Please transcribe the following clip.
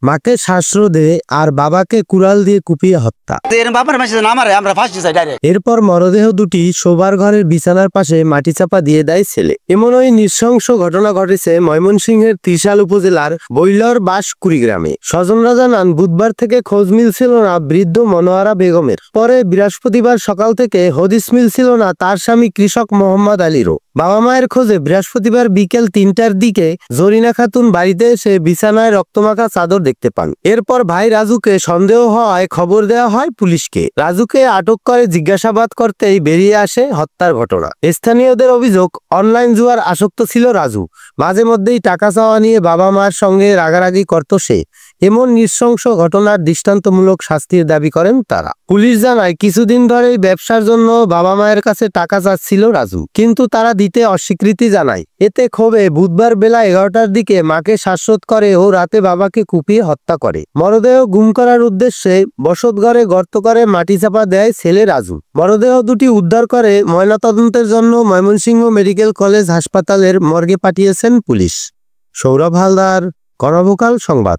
মাকে শ্বাসরোধে আর বাবাকে কুড়াল দিয়ে কুপিয়ে হত্যা। এরপর মরদেহ দুটি শোবার ঘরের বিছানার পাশে মাটি চাপা দিয়ে দেয় ছেলে। এমন ওই নৃশংস ঘটনা ঘটেছে ময়মনসিংহের ত্রিশাল উপজেলার বৈলর বাস কুড়িগ্রামে। স্বজনরা জানান, বুধবার থেকে খোঁজ মিলছিল না বৃদ্ধ মনোয়ারা বেগমের। পরে বৃহস্পতিবার সকাল থেকে হদিস মিলছিল না তার স্বামী কৃষক মোহাম্মদ আলীরও। বাবা মায়ের খোঁজে বৃহস্পতিবার বিকেল ৩টার দিকে জরিনা খাতুন বাড়িতে এসে বিছানায় রক্তমাখা চাদর দেখতে পান। এরপর ভাই রাজুকে সন্দেহ হওয়ায় খবর দেওয়া হয় পুলিশকে। রাজুকে আটক করে জিজ্ঞাসাবাদ করতেই বেরিয়ে আসে হত্যার ঘটনা। স্থানীয়দের অভিযোগ, অনলাইন জুয়ার আসক্ত ছিল রাজু। মাঝে মধ্যেই টাকা চাওয়া নিয়ে বাবা মার সঙ্গে রাগারাগি করত সে। এমন নৃশংস ঘটনার দৃষ্টান্তমূলক শাস্তির দাবি করেন তারা। পুলিশ জানায়, কিছুদিন ধরেই ব্যবসার জন্য বাবা মায়ের কাছে টাকা চাচ্ছিল রাজু, কিন্তু তারা দিতে অস্বীকৃতি জানায়। এতে ক্ষোভে বুধবার বেলা 11টার দিকে মাকে শ্বাসরোধ করে ও রাতে বাবাকে কুপিয়ে হত্যা করে। মরদেহ গুম করার উদ্দেশ্যে বসতঘরে গর্ত করে মাটি চাপা দেয় ছেলে রাজু। মরদেহ দুটি উদ্ধার করে ময়নাতদন্তের জন্য ময়মনসিংহ মেডিকেল কলেজ হাসপাতালের মর্গে পাঠিয়েছেন পুলিশ। সৌরভ হালদার, গণভোকাল সংবাদ।